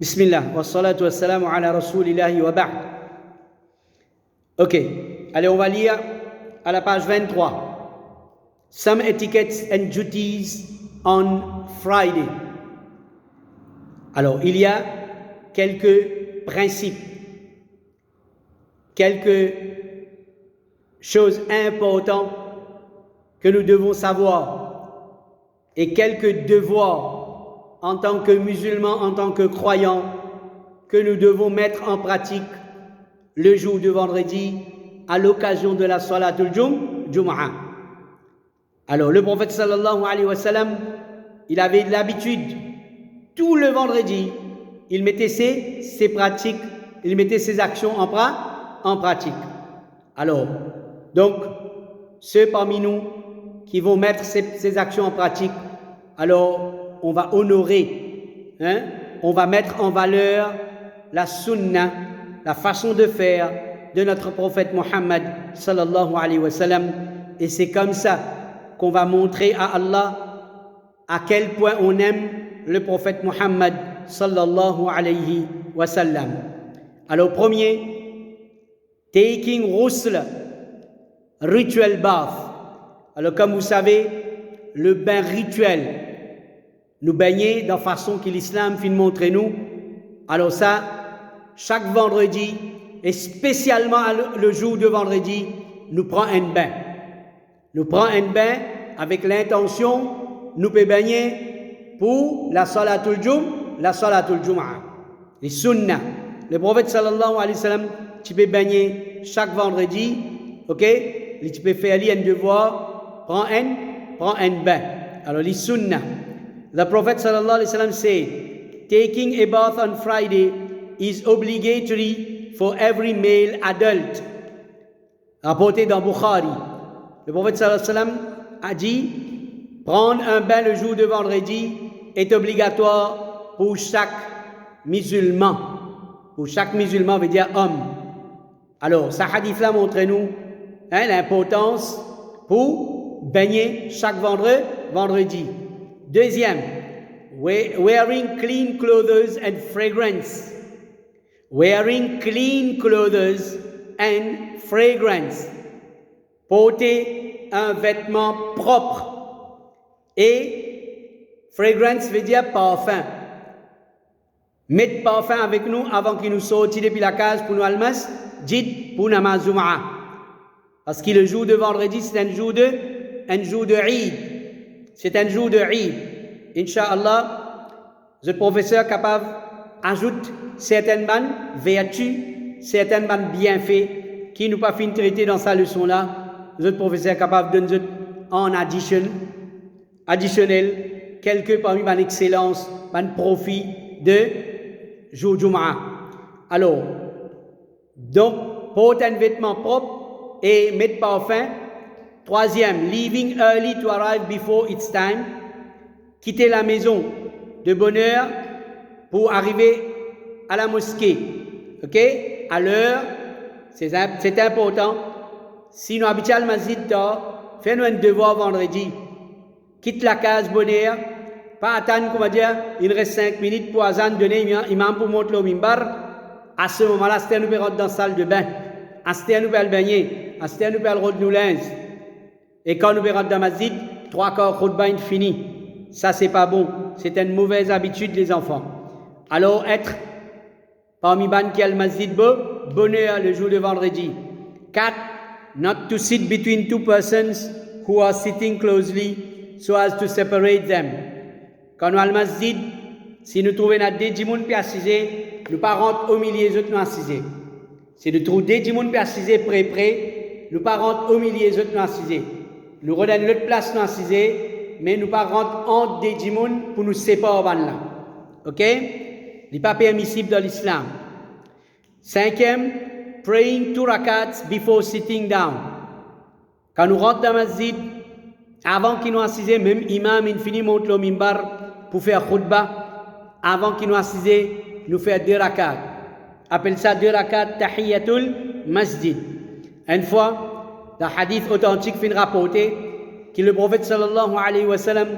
Bismillah, wa salatu wa salamu ala rasulillahi wa ba'd. Ok, allez, on va lire à la page 23. Some etiquettes and duties on Friday. Alors, il y a quelques principes, quelques choses importantes que nous devons savoir et quelques devoirs en tant que musulmans, en tant que croyants, que nous devons mettre en pratique le jour de vendredi à l'occasion de la Salatul Jum'ah. Alors, le prophète sallallahu alayhi wa sallam, il avait l'habitude, tout le vendredi, il mettait ses pratiques, il mettait ses actions en pratique. Alors, donc, ceux parmi nous qui vont mettre ces actions en pratique, alors, on va honorer, on va mettre en valeur la sunna, la façon de faire de notre prophète Mohammed sallallahu alayhi wa sallam. Et c'est comme ça qu'on va montrer à Allah à quel point on aime le prophète Mohammed sallallahu alayhi wa sallam. Alors premier, taking ghusl, ritual bath. Alors comme vous savez, le bain rituel, nous baigner dans la façon que l'islam fait montrer nous. Alors ça, chaque vendredi, et spécialement le jour de vendredi, nous prenons un bain. Nous prenons un bain avec l'intention, nous pouvons baigner pour la Salatul Jum'ah. Les sunnah. Le prophète sallallahu alayhi wa sallam, tu peux baigner chaque vendredi, ok? Et tu peux faire un devoir, prends un bain. Alors les sunnah. The Prophet sallallahu alayhi wa sallam said, taking a bath on Friday is obligatory for every male adult. Rapporté dans Bukhari. Le Prophète sallallahu alayhi wa sallam a dit, prendre un bain le jour de vendredi est obligatoire pour chaque musulman. Pour chaque musulman veut dire homme. Alors, ce hadith-là montre-nous l'importance pour baigner chaque vendredi. Deuxième, wearing clean clothes and fragrance. Wearing clean clothes and fragrance. Porter un vêtement propre. Et fragrance veut dire parfum. Mettre parfum avec nous avant qu'il nous sorte depuis la case pour nous almas, dit pour namaz Jum'ah. Parce que le jour de vendredi, c'est un jour de Eid. C'est un jour de Eid. Inch'Allah, le professeur capable ajoute certaines vertus, certaines bienfaits qui nous pas fin traiter dans sa leçon-là. Le professeur capable de nous en additionnel quelques parmi les excellences, les profits de jour Jum'ah. Alors, donc, porter un vêtement propre et mettre parfum. Troisième, leaving early to arrive before its time. Quitter la maison de bonne heure pour arriver à la mosquée. Ok? À l'heure, c'est important. Si nous habitons al masjid, fais-nous un devoir vendredi. Quitte la case bonne heure. Pas attendre, comment dire, il reste 5 minutes pour Azan donner imam pour monter au mimbar. À ce moment-là, c'est nous pouvons rentrer dans la salle de bain. C'est nous pouvons baigner. C'est nous pouvons rentrer nous linge. Et quand nous verrons dans le masjid, 3 quarts khutbah fini. Ça, c'est pas bon. C'est une mauvaise habitude, les enfants. Alors, être parmi ban qui a le masjid bonheur le jour de vendredi. 4. Not to sit between two persons who are sitting closely so as to separate them. Quand nous allons au masjid, si nous trouvons des gens qui sont assis, nous ne pas rentrer au milieu des autres assis. Si nous trouvons des gens qui sont assis près, nous ne pas rentrer au milieu des autres assis. Nous redonnons notre place dans assisés, mais nous ne pas rentrer entre des djimoun pour nous séparer là. Ok? Ce n'est pas permissible dans l'islam. Cinquième, praying 2 rakats before sitting down. Quand nous rentrons dans le masjid, avant qu'il nous assise, même imam infini monte le mimbar pour faire khutbah, avant qu'il nous assise, nous faire 2 rakats. Appelle ça 2 rakats tahiyatul masjid. Une fois, dans le hadith authentique fin rapporté que le prophète sallallahu alayhi wa sallam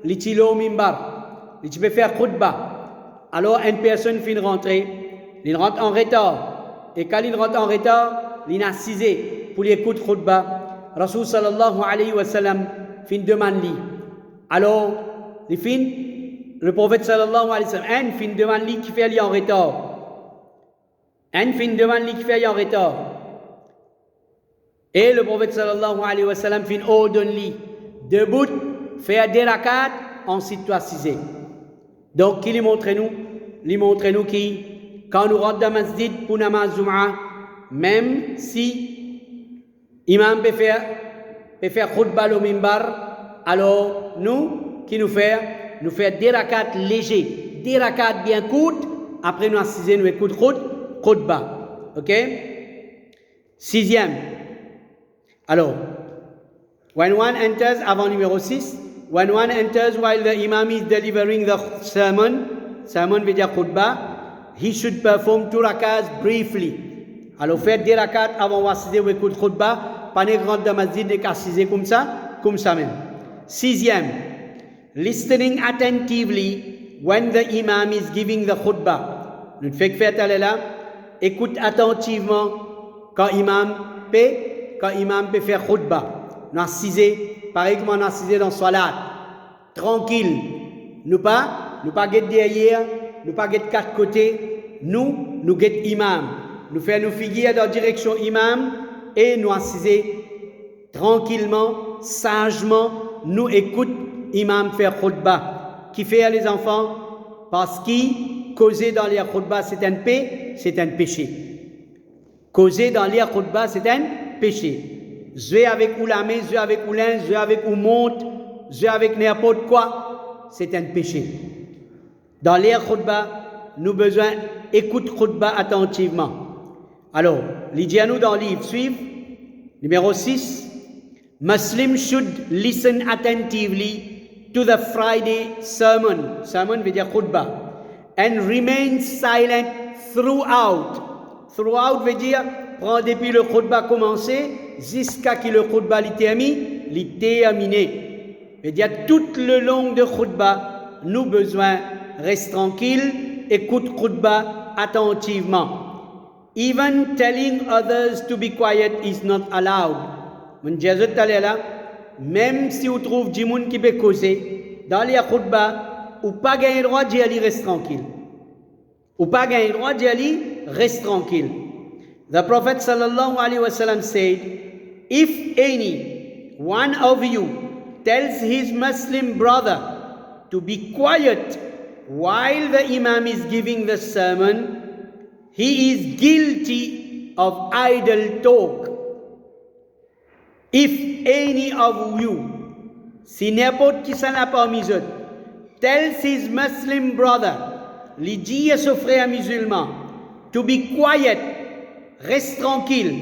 l'itilo au mimbar, il peut faire khutbah alors une personne finit rentrer, il rentre en retard. Et quand il rentre en retard, il a assisé pour l'écoute khutbah. Rasul sallallahu alayhi wa sallam fin demande lui. Alors, le prophète sallallahu alayhi wa sallam, un fin demande lui qui fait aller en retard. Un fin demande lui qui fait aller en retard. Et le prophète sallallahu alayhi wa sallam fin ordonne lui debout, faire des rakats, ensuite toi assiser. Donc, qui lui montre nous? Il montre nous qui, quand nous rentrons dans le masjid pour namaz Jum'ah, même si imam peut faire khutbah au mimbar, alors nous, qui nous faire des rakats légers, des rakats bien courtes, après nous assiser, nous écoutons khutbah. Ok? 6e. Alors, when one enters, avant numéro 6, when one enters while the imam is delivering the sermon veut dire khutbah, he should perform 2 rakats briefly. Alors faites des rakats avant d'assister ou écouter khutbah, pas ne rentre dans le masjid et qu'assiser comme ça même. 6e, listening attentively when the imam is giving the khutbah. Nous fait que faire là, écoute attentivement quand imam peut faire khutbah. Nous assiser, pareil comme on assisé dans salat, tranquille, nous pas guetter derrière, nous pas guetter 4 côtés, nous guetter imam, nous faire nous figuer dans la direction imam et nous assiser tranquillement, sagement, nous écoute imam faire khutbah. Qui fait les enfants? Parce que causer dans les khutbah c'est un péché. Causer dans les khutbah c'est un péché. Jouer avec oulamé, jouer avec oulin, jouer avec ou monte, jouer avec n'importe quoi, c'est un péché. Dans les khutbah, nous besoin écoute khutbah attentivement. Alors, nous dans le livre suivant, numéro 6, Muslims should listen attentively to the Friday sermon. Sermon veut dire khutbah. And remain silent throughout. Throughout veut dire prendre depuis le khutbah commencé jusqu'à ce que le khutbah est terminé. Veut dire tout le long de khutbah, nous besoin reste tranquille, écoute khutbah attentivement. Even telling others to be quiet is not allowed. Même si vous trouvez des gens qui peuvent causer, dans les khutbah, ou pas gagner le droit d'y aller, reste tranquille. Ou pas gagner le droit d'y aller, reste tranquille. The Prophet sallallahu alaihi wasallam said, if any one of you tells his Muslim brother to be quiet while the imam is giving the sermon, he is guilty of idle talk. If any of you, si n'importe qui s'en a parmi eux, tells his Muslim brother, lui dit à son frère musulman, to be quiet, reste tranquille,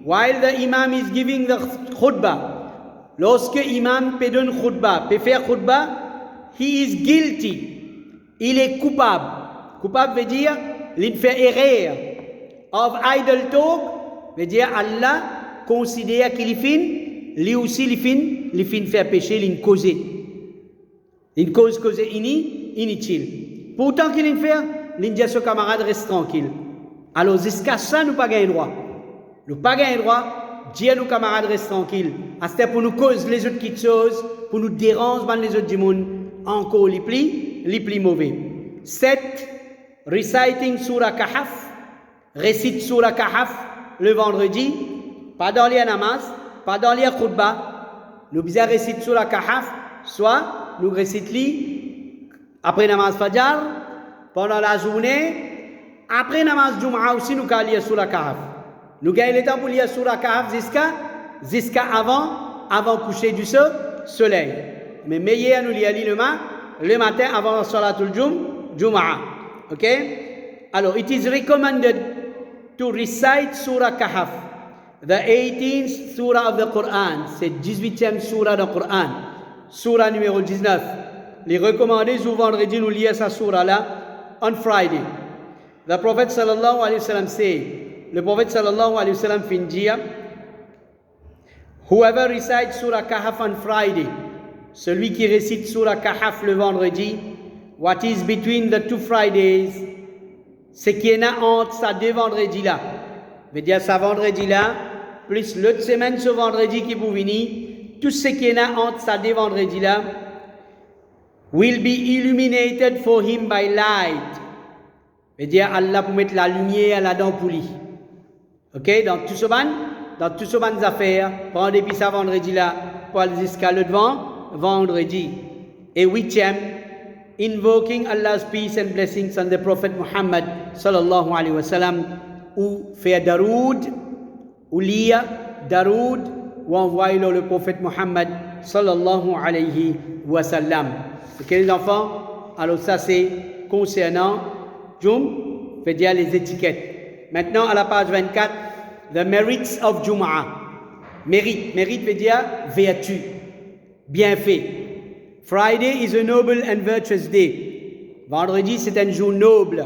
while the imam is giving the khutbah. Lorsque imam peut donner khutbah, peut faire khutbah, he is guilty. Il est coupable. Coupable veut dire, il fait erreur. Of idle talk, veut dire Allah considère qu'il fin, lui aussi il fin faire péché, il cause. Il cause inutile. Pourtant qu'il fait, il dit à son camarade reste tranquille. Alors jusqu'à ça, nous pas gagner droit. Nous pas gagner droit, dire à nos camarades reste tranquille. C'est pour nous causer les autres petites choses, pour nous déranger les autres du monde, encore les plus mauvais. 7. Reciting Surah Kahf. Récite Surah Kahf le vendredi, pas dans les namaz, pas dans les khutbah. Nous besoin réciter Surah Kahf, soit nous récitons après namaz Fajr, pendant la journée, après namaz Jum'ah aussi nous allons lire Surah Kahf. Nous gagnons le temps pour lire Surah Kahf jusqu'à avant coucher du soleil. Mais meilleur nous lire le matin avant Salatul Jum'ah. Ok? Alors, it is recommended to recite Surah Kahf, the 18th Surah of the Quran. C'est 18e Surah du Coran. Surah numéro 19. Les recommandés souvent vendredi nous lire sa Surah là on Friday. The Prophet sallallahu alayhi wa sallam said, le Prophète sallallahu alayhi wa sallam fin dire, whoever recites Surah Kahf on Friday, celui qui récite Surah Kahf le vendredi, what is between the 2 Fridays, ce qui est entre ces 2 vendredis-là. Veut dire, ce vendredi-là, plus l'autre semaine, ce vendredi qui vous venir, tout ce qui est entre ces 2 vendredis-là, will be illuminated for him by light. Veut dire, Allah pour mettre la lumière là-dedans pour lui. Ok, dans tout ce ban affaires, pendant depuis ça vendredi-là, pour aller jusqu'à le devant, vendredi. Et 8e, invoking Allah's peace and blessings on the Prophet Muhammad sallallahu alayhi wa sallam, ou faire daroud, ou lire daroud, ou envoyer le Prophète Muhammad sallallahu alayhi wa sallam. Ok les enfants, alors ça c'est concernant Jum, veut dire les étiquettes. Maintenant à la page 24, the merits of Jum'ah. Mérite veut dire vertu, bienfait. Friday is a noble and virtuous day. Vendredi, c'est un jour noble,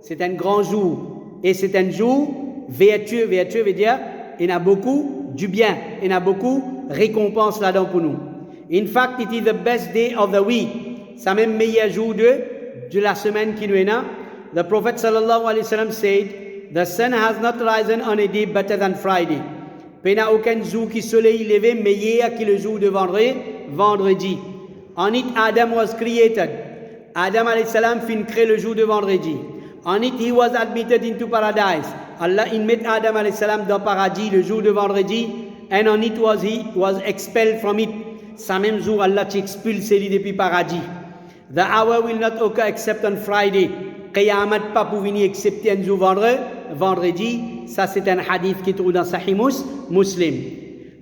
c'est un grand jour. Et c'est un jour vertueux. Vertueux veut dire, il y a beaucoup du bien, il y a beaucoup de récompenses là-dedans pour nous. In fact, it is the best day of the week. C'est même meilleur jour de la semaine qui nous est là. The Prophet sallallahu alayhi wa sallam said, the sun has not risen on a day better than Friday. Il n'y a aucun jour qui soleil levé meilleur que le jour de vendredi. On it, Adam was created. Adam alayhi salam fin créé le jour de vendredi. On it, he was admitted into paradise. Allah in met Adam alayhi salam dans paradis le jour de vendredi. And on it he was expelled from it. Ce même jour, Allah t'expulse lui depuis paradis. The hour will not occur except on Friday. Qiyamat pas pour venir excepté un jour vendredi. Ça c'est un hadith qui trouve dans Sahih Muslim.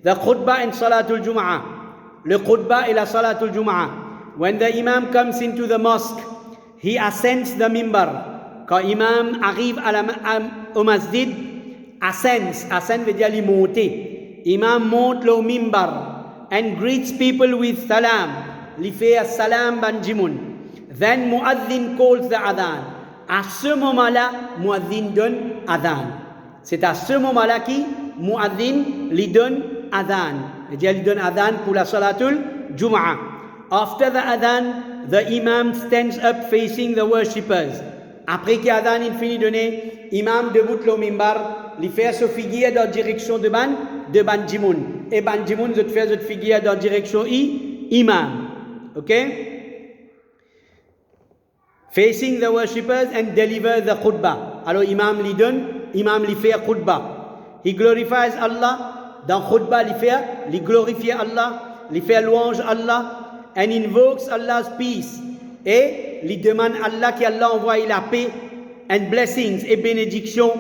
The khutbah and Salatul Jum'ah. Le khutbah et la Salatul Jum'ah. When the imam comes into the mosque, he ascends the mimbar. Quand imam arrive au masjid, ascend veut dire lui monter. Imam monte le mimbar and greets people with salam. Lui fait salam banjimun. Then muaddin calls the adhan. À ce moment-là, muaddin donne adhan. C'est à ce moment-là qui muaddin lui donne adhan. Il lui donne adhan pour la Salatul Jum'ah. After the adhan, the imam stands up facing the worshippers. Après qu'adhan il finit de donner, imam debout le mimbar, il fait se figuer dans la direction de banjimun. Et banjimun se fait se figuer dans la direction imam. Ok? Facing the worshippers and deliver the khutbah. Alors imam lui fait khutbah. He glorifies Allah. Dans khutbah, il glorifie Allah, il fait louange Allah, and invokes Allah's peace. Et il demande Allah qu'Allah envoie la paix and blessings et bénédictions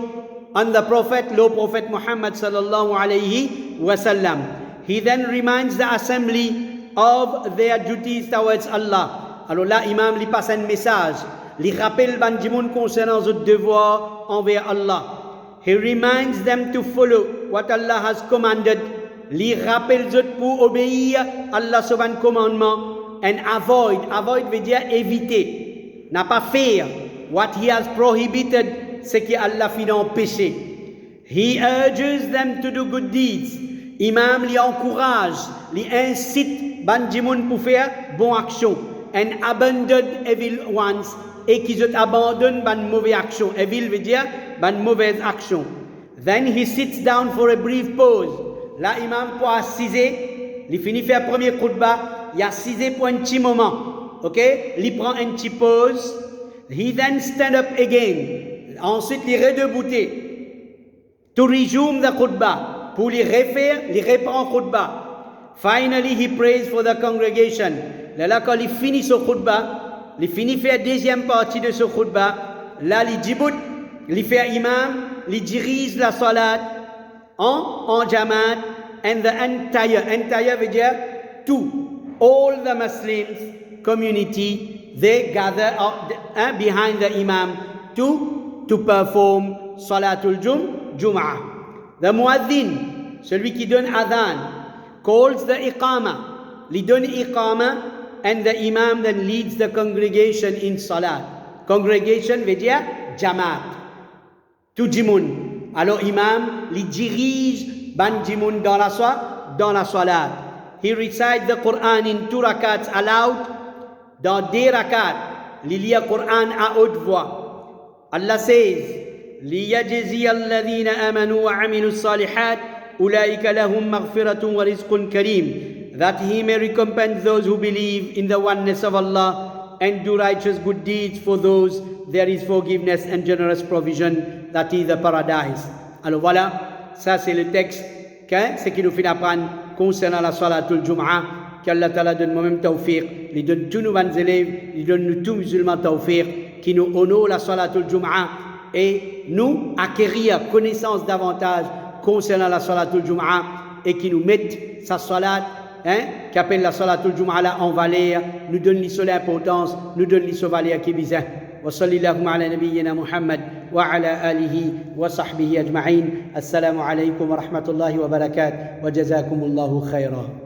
on the Prophet, le Prophète Muhammad sallallahu alayhi wa sallam. He then reminds the assembly of their duties towards Allah. Alors là, imam lui passe un message, lui rappelle banjimoun concernant leurs devoirs envers Allah. He reminds them to follow what Allah has commanded. Lui rappelle pour obéir Allah sur un commandement. And avoid veut dire éviter. N'a pas faire what he has prohibited, ce que Allah fait empêcher. He urges them to do good deeds. Imam lui encourage, lui incite banjimoun pour faire bonne action. And abandon evil ones. Et qu'ils abandonnent ban mauvaise action. Evil veut dire ban mauvaise action. Then he sits down for a brief pause. Là, imam pour assiser, il finit faire premier khutbah, il assise pour un petit moment. Ok? Il prend un petit pause. He then stand up again. Ensuite, il redebouté. To resume the khutbah. Pour lui refaire, il reprend khutbah. Finally, he prays for the congregation. Là, quand il finit ce khutbah, il finit faire deuxième partie de ce khutbah. Là, il djibout, il fait imam, il dirige la salat en jamaat, and the entire veut dire tout. All the Muslims community, they gather behind the imam to perform salatul Jum'ah. The muaddin, celui qui donne adhan, calls the iqama, il donne iqama, and the imam then leads the congregation in salat. Congregation veut dire jamaat. To jimun. Alors imam li dirige ban jimun dans la salat. He recites the Quran in 2 rakats aloud. Dans 2 rakats, lilia Quran à haute voix. Allah says, لِيَجْزِيَ الَّذِينَ آمَنُوا وَعَمِلُوا الصَّالِحَاتِ أُولَٰئِكَ لَهُمْ مَغْفِرَةٌ وَرِزْقٌ كَرِيمٌ. That He may recompense those who believe in the oneness of Allah and do righteous good deeds. For those there is forgiveness and generous provision, that is the paradise. Alors voilà, ça c'est le texte, ce qui nous fait apprendre concernant la Salatul Jum'ah. Qu'Allah Ta'ala donne moi-même tawfiq, il donne tous nos bons élèves, il donne nous tous musulmans tawfiq, qui nous honore la Salatul Jum'ah et nous acquérir connaissance davantage concernant la Salatul Jum'ah et qui nous mettent sa salat, qui appelle la Salatul Jum'ah là en valeur, nous donne son importance, nous donne son valeur qui bizarre. وصلى اللهم على نبينا محمد وعلى آله وصحبه أجمعين. السلام عليكم ورحمة الله وبركاته وجزاكم الله خيرا.